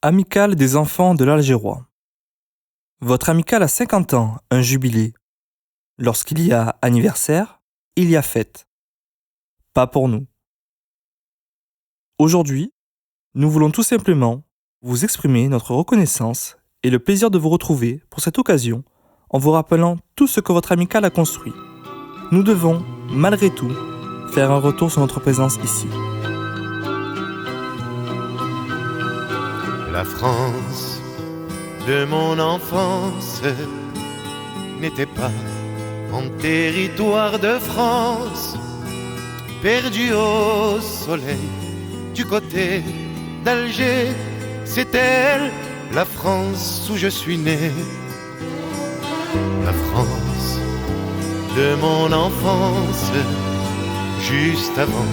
Amicale des enfants de l'Algérois. Votre amicale a 50 ans, un jubilé. Lorsqu'il y a anniversaire, il y a fête. Pas pour nous. Aujourd'hui, nous voulons tout simplement vous exprimer notre reconnaissance et le plaisir de vous retrouver pour cette occasion en vous rappelant tout ce que votre amicale a construit. Nous devons, malgré tout, faire un retour sur notre présence ici. La France de mon enfance n'était pas en territoire de France, perdu au soleil du côté d'Alger. C'est elle, la France où je suis né. La France de mon enfance, juste avant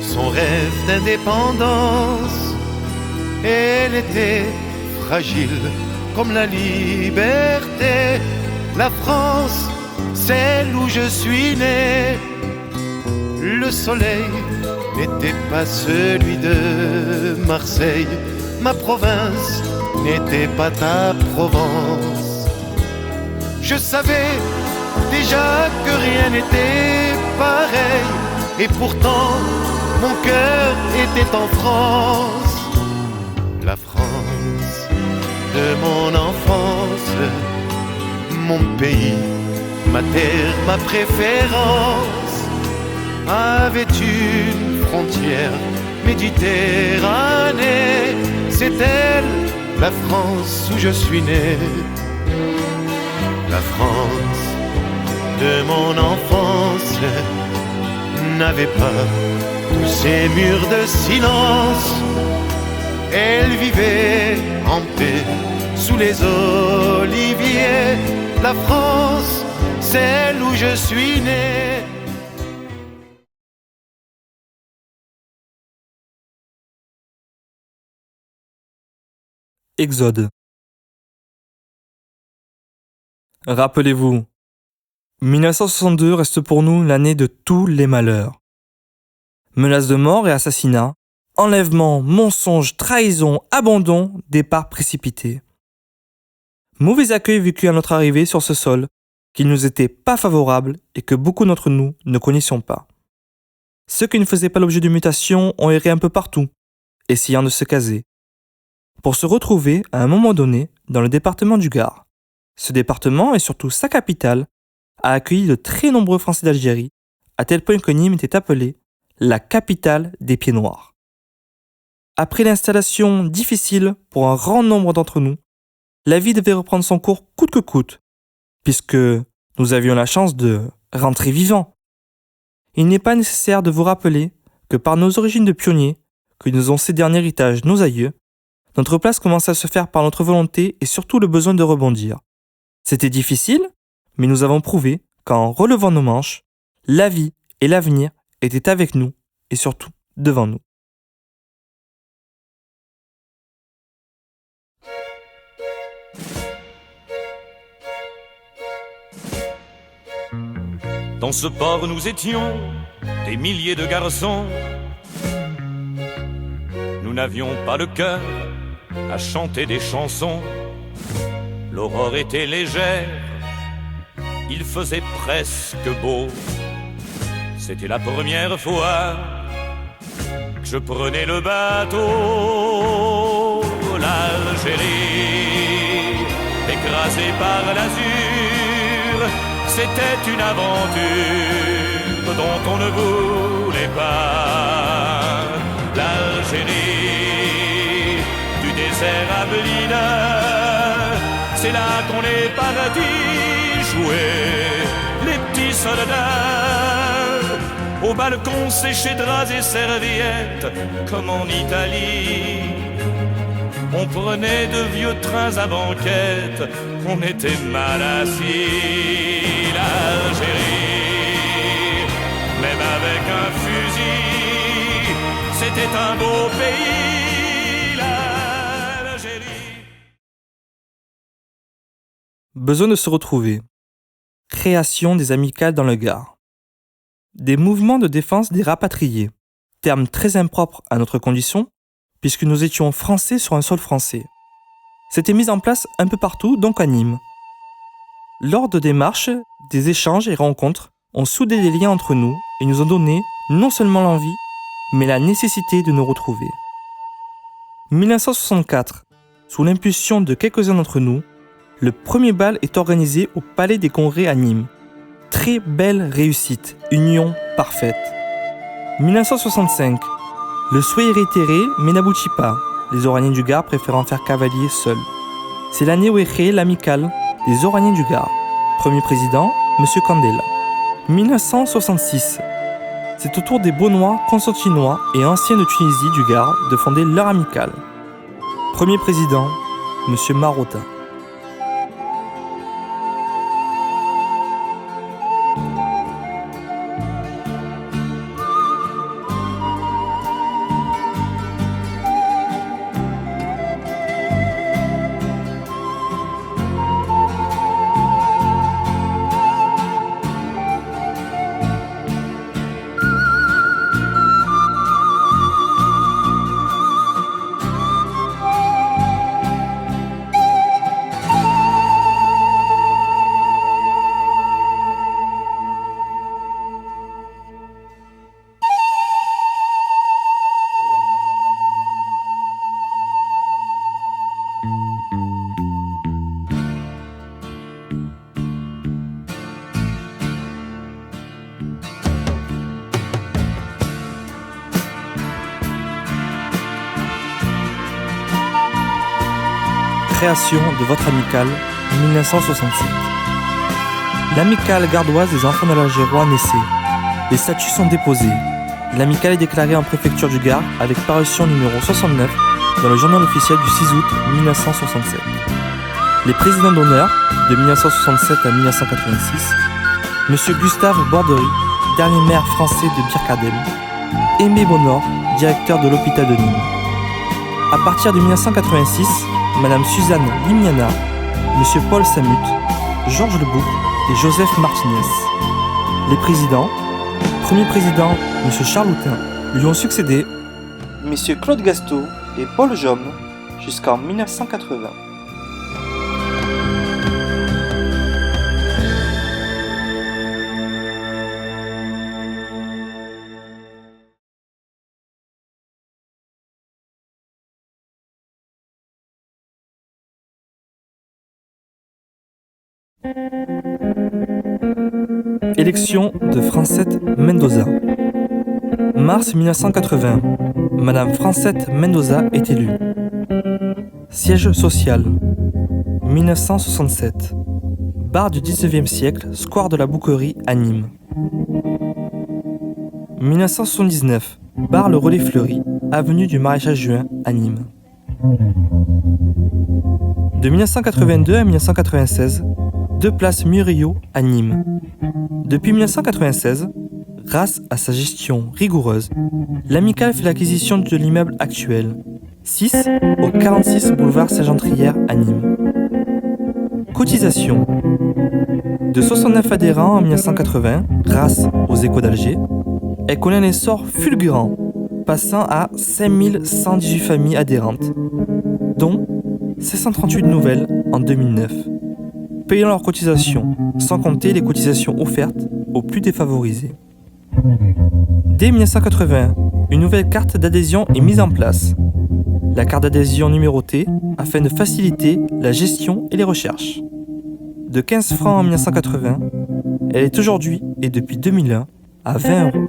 son rêve d'indépendance. Elle était fragile comme la liberté. La France, celle où je suis né. Le soleil n'était pas celui de Marseille. Ma province n'était pas ta Provence. Je savais déjà que rien n'était pareil. Et pourtant, mon cœur était en France. La France de mon enfance, mon pays, ma terre, ma préférence, avait une frontière méditerranée. C'est elle, la France où je suis né. La France de mon enfance n'avait pas tous ces murs de silence. Elle vivait en paix sous les oliviers. La France, celle où je suis né. Exode. Rappelez-vous, 1962 reste pour nous l'année de tous les malheurs. Menaces de mort et assassinats, enlèvement, mensonges, trahison, abandon, départ précipité. Mauvais accueil vécu à notre arrivée sur ce sol, qui ne nous était pas favorable et que beaucoup d'entre nous ne connaissions pas. Ceux qui ne faisaient pas l'objet de mutations ont erré un peu partout, essayant de se caser, pour se retrouver à un moment donné dans le département du Gard. Ce département, et surtout sa capitale, a accueilli de très nombreux Français d'Algérie, à tel point que Nîmes était appelée la capitale des pieds noirs. Après l'installation difficile pour un grand nombre d'entre nous, la vie devait reprendre son cours coûte que coûte, puisque nous avions la chance de rentrer vivants. Il n'est pas nécessaire de vous rappeler que par nos origines de pionniers, que nous ont cédé en héritage nos aïeux, notre place commençait à se faire par notre volonté et surtout le besoin de rebondir. C'était difficile, mais nous avons prouvé qu'en relevant nos manches, la vie et l'avenir étaient avec nous et surtout devant nous. Dans ce port nous étions des milliers de garçons. Nous n'avions pas le cœur à chanter des chansons. L'aurore était légère, il faisait presque beau. C'était la première fois que je prenais le bateau. L'Algérie, écrasée par l'azur, c'était une aventure dont on ne voulait pas. L'Algérie, du désert à Blida, c'est là qu'on est parti jouer les petits soldats. Au balcon séché draps et serviettes, comme en Italie. On prenait de vieux trains à banquette, on était mal assis. L'Algérie, même avec un fusil, c'était un beau pays, l'Algérie. Besoin de se retrouver. Création des amicales dans le Gard. Des mouvements de défense des rapatriés, terme très impropre à notre condition, puisque nous étions français sur un sol français. C'était mis en place un peu partout, donc à Nîmes. Lors de démarches, des échanges et rencontres ont soudé des liens entre nous et nous ont donné non seulement l'envie, mais la nécessité de nous retrouver. 1964, sous l'impulsion de quelques-uns d'entre nous, le premier bal est organisé au Palais des Congrès à Nîmes. Très belle réussite, union parfaite. 1965, le souhait est réitéré mais n'aboutit pas, les Oraniens du Gard préférant faire cavalier seuls. C'est l'année où est créée l'amicale des Oraniens du Gard. Premier président, M. Candela. 1966, c'est au tour des Beaunois, Constantinois et anciens de Tunisie du Gard de fonder leur amicale. Premier président, M. Marotta. Création de votre amicale, 1967. L'amicale gardoise des enfants de l'Algérois naissait. Les statuts sont déposés. L'amicale est déclarée en préfecture du Gard avec parution numéro 69 dans le journal officiel du 6 août 1967. Les présidents d'honneur de 1967 à 1986, M. Gustave Bordery, dernier maire français de Birkadem, Aimé Bonheur, directeur de l'hôpital de Nîmes. À partir de 1986, Madame Suzanne Limiana, M. Paul Samut, Georges Lebouc et Joseph Martinez. Les présidents, premier président M. Charloutin, lui ont succédé M. Claude Gasteau et Paul Jomme jusqu'en 1980. Élection de Francette Mendoza. Mars 1980. Madame Francette Mendoza est élue. Siège social. 1967. Bar du 19e siècle, square de la Bouquerie à Nîmes. 1979. Bar Le Relais Fleuri, avenue du Maréchal Juin à Nîmes. De 1982 à 1996, 2 places Murillo à Nîmes. Depuis 1996, grâce à sa gestion rigoureuse, l'amicale fait l'acquisition de l'immeuble actuel, 6 au 46 boulevard Saint-Jean-Trière à Nîmes. Cotisation. De 69 adhérents en 1980, grâce aux Échos d'Alger, elle connaît un essor fulgurant, passant à 5118 familles adhérentes, dont 738 nouvelles en 2009, payant leurs cotisations, sans compter les cotisations offertes aux plus défavorisés. Dès 1980, une nouvelle carte d'adhésion est mise en place. La carte d'adhésion numérotée afin de faciliter la gestion et les recherches. De 15 francs en 1980, elle est aujourd'hui et depuis 2001 à 20 €.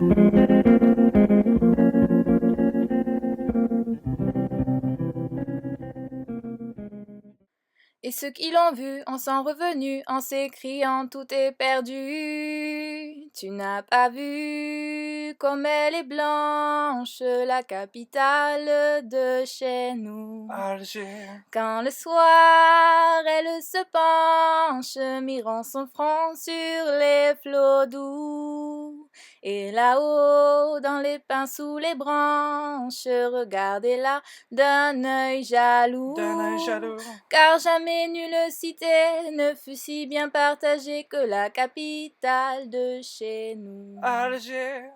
Et ceux qui l'ont vu en sont revenus en s'écriant tout est perdu. Tu n'as pas vu comme elle est blanche, la capitale de chez nous. Alger. Quand le soir elle se penche, mirant son front sur les flots doux. Et là-haut, dans les pins sous les branches, regardez-la d'un œil jaloux. Car jamais nulle cité ne fut si bien partagée que la capitale de chez nous. Alger.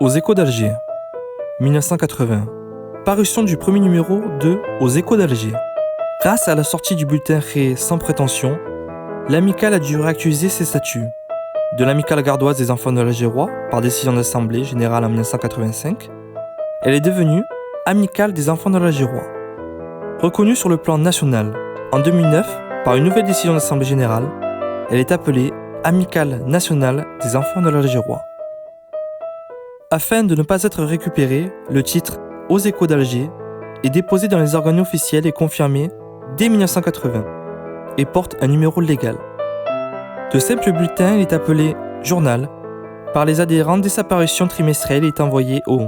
Aux Échos d'Alger, 1980. Parution du premier numéro de Aux Échos d'Alger. Grâce à la sortie du bulletin Ré sans prétention, l'amicale a dû réactualiser ses statuts. De l'amicale gardoise des enfants de l'Algérois, par décision d'Assemblée générale en 1985, elle est devenue amicale des enfants de l'Algérois. Reconnue sur le plan national, en 2009, par une nouvelle décision d'Assemblée générale, elle est appelée Amicale nationale des enfants de l'Algérois. Afin de ne pas être récupéré, le titre Aux Échos d'Alger est déposé dans les organes officiels et confirmé dès 1980 et porte un numéro légal. De simple bulletin, il est appelé journal par les adhérents dès sa parution trimestrielle et est envoyé aux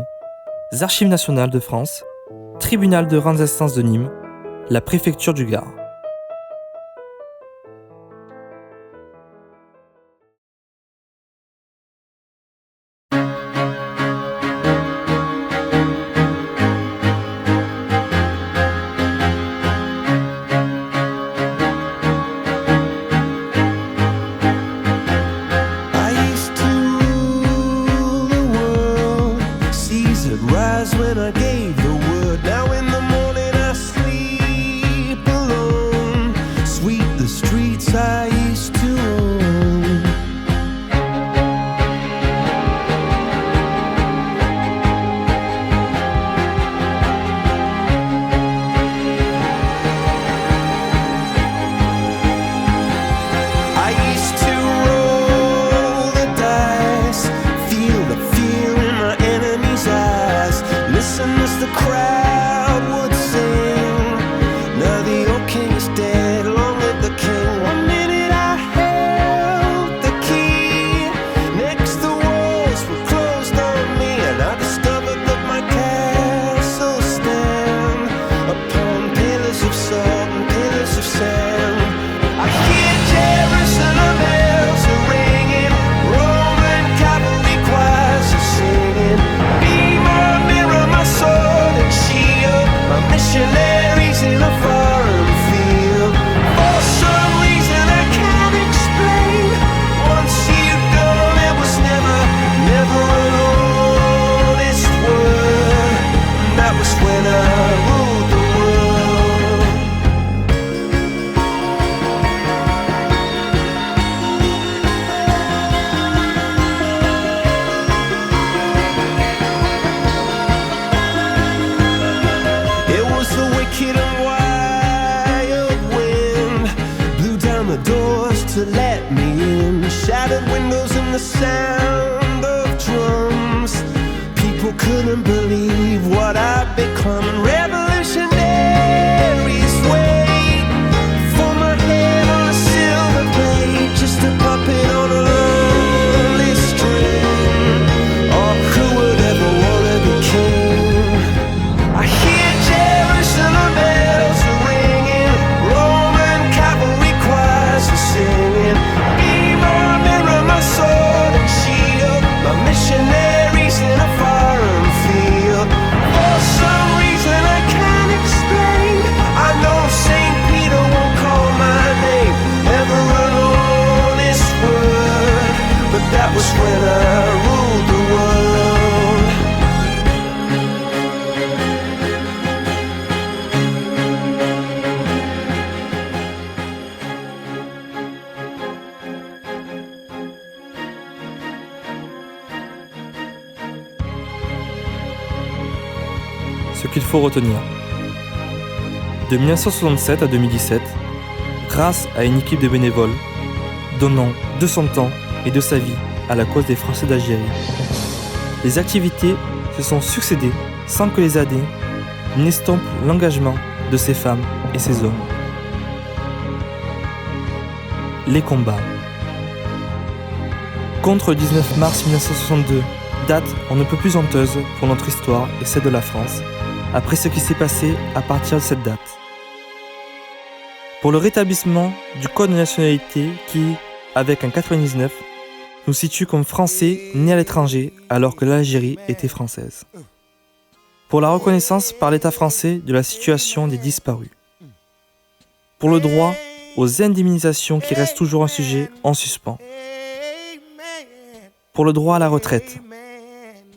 Archives nationales de France, Tribunal de grandes instances de Nîmes, la préfecture du Gard. When I gave the word, now in the morning I sleep alone. Sweep the streets I used to own. I used to roll the dice, feel the fear in my enemy's eyes. Listen as the crowd would sing. Now the old king is dead, long live the king. One minute I held the key, next the walls were closed on me, and I discovered that my castle stand upon pillars of salt and pillars of sand. I hear Jerusalem bells are ringing, Roman cavalry choirs are singing. Be my mirror, my sword and shield, my missionaries in a foreign field. For some reason I can't explain, once you've gone it was never, never an honest word. And that was when I ruled the world. It was the wicked and wild wind, blew down the doors to let me in, shattered windows and the sound of drums. People couldn't believe what I'd become, and revolutionaries wait for my head on a silver plate, just a puppet on a lonely string. Oh, who would ever wanna be king? I hear Jerusalem bells are ringing, Roman cavalry choirs are singing. Be my mirror, my sword and shield, my missionaries in a foreign field. For some reason I can't explain, I know St. Peter won't call my name, never an honest word. But that was when I ruled the world. Ce qu'il faut retenir. De 1967 à 2017, grâce à une équipe de bénévoles donnant de son temps et de sa vie à la cause des Français d'Algérie, les activités se sont succédées sans que les AD n'estompent l'engagement de ces femmes et ces hommes. Les combats. Contre le 19 mars 1962, date on ne peut plus honteuse pour notre histoire et celle de la France, après ce qui s'est passé à partir de cette date. Pour le rétablissement du code de nationalité qui, avec un 99, nous situe comme Français nés à l'étranger alors que l'Algérie était française. Pour la reconnaissance par l'État français de la situation des disparus. Pour le droit aux indemnisations qui reste toujours un sujet en suspens. Pour le droit à la retraite.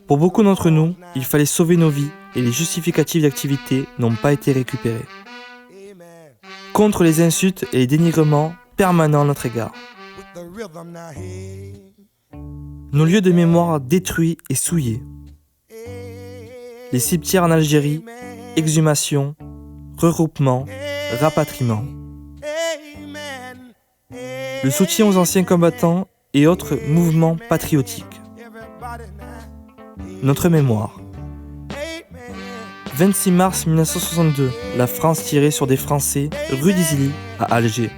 Pour beaucoup d'entre nous, il fallait sauver nos vies et les justificatifs d'activité n'ont pas été récupérés. Contre les insultes et les dénigrements permanents à notre égard. Nos lieux de mémoire détruits et souillés. Les cimetières en Algérie, exhumations, regroupements, rapatriements. Le soutien aux anciens combattants et autres mouvements patriotiques. Notre mémoire. 26 mars 1962, la France tirait sur des Français rue d'Isilly à Alger.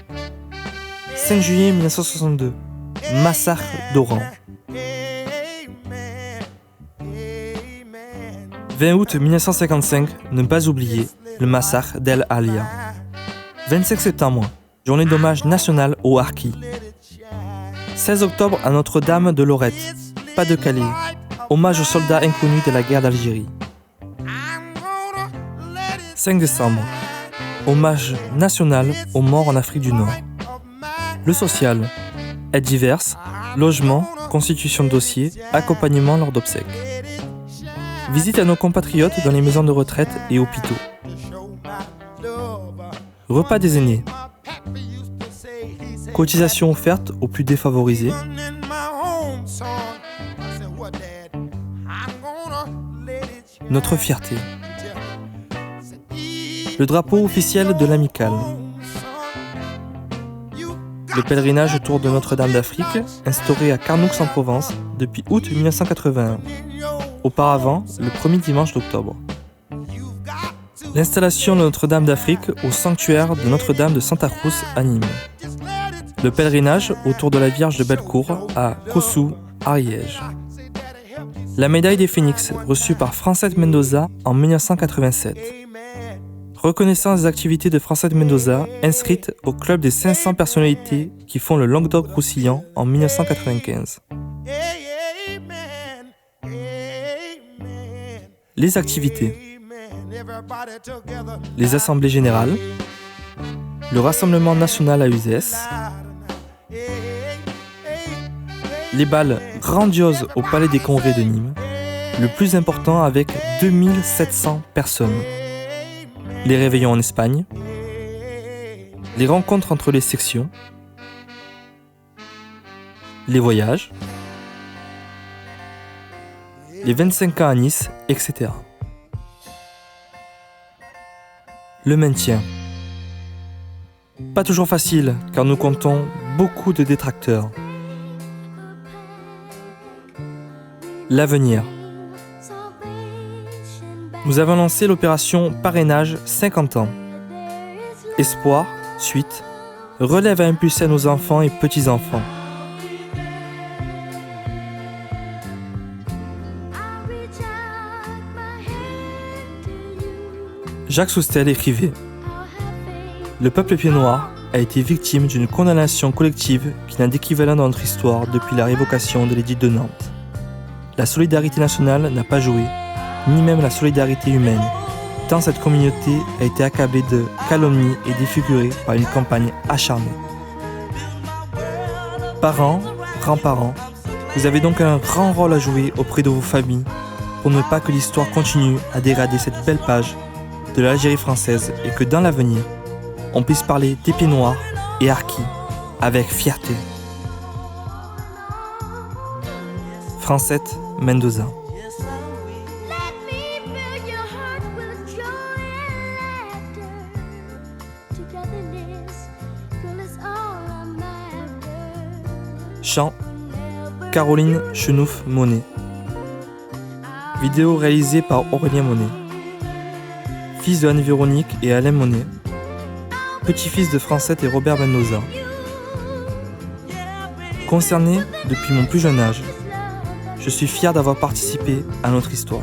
5 juillet 1962, massacre d'Oran. 20 août 1955, ne pas oublier le massacre d'El Alia. 25 septembre, journée d'hommage nationale aux harkis. 16 octobre à Notre-Dame de Lorette, Pas-de-Calais, hommage aux soldats inconnus de la guerre d'Algérie. 5 décembre, hommage national aux morts en Afrique du Nord. Le social, aides diverses, logement, constitution de dossier, accompagnement lors d'obsèques. Visite à nos compatriotes dans les maisons de retraite et hôpitaux. Repas des aînés. Cotisation offerte aux plus défavorisés. Notre fierté. Le drapeau officiel de l'Amicale. Le pèlerinage autour de Notre-Dame d'Afrique, instauré à Carnoux-en-Provence depuis août 1981. Auparavant, le premier dimanche d'octobre. L'installation de Notre-Dame d'Afrique au sanctuaire de Notre-Dame de Santa Cruz à Nîmes. Le pèlerinage autour de la Vierge de Bellecour à Kossou, Ariège. La médaille des Phénix reçue par Francette Mendoza en 1987. Reconnaissance des activités de Francette Mendoza inscrite au club des 500 personnalités qui font le Languedoc-Roussillon en 1995. Les activités. Les assemblées générales. Le rassemblement national à Uzès. Les bals grandioses au Palais des Congrès de Nîmes. Le plus important avec 2700 personnes. Les réveillons en Espagne. Les rencontres entre les sections. Les voyages. Les 25 ans à Nice, etc. Le maintien. Pas toujours facile, car nous comptons beaucoup de détracteurs. L'avenir. Nous avons lancé l'opération Parrainage 50 ans. Espoir, suite, relève à impulser à nos enfants et petits-enfants. Jacques Soustel écrivait « Le peuple pied-noir a été victime d'une condamnation collective qui n'a d'équivalent dans notre histoire depuis la révocation de l'édit de Nantes. La solidarité nationale n'a pas joué, ni même la solidarité humaine, tant cette communauté a été accablée de calomnies et défigurée par une campagne acharnée. Parents, grands-parents, vous avez donc un grand rôle à jouer auprès de vos familles pour ne pas que l'histoire continue à dégrader cette belle page de l'Algérie française et que dans l'avenir, on puisse parler des pieds noirs et harkis avec fierté. Francette Mendoza. Chant, Caroline Chenouf-Monet. Vidéo réalisée par Aurélien Monet. Fils de Anne-Véronique et Alain Monet. Petit-fils de Francette et Robert Mendoza. Concerné depuis mon plus jeune âge, je suis fier d'avoir participé à notre histoire.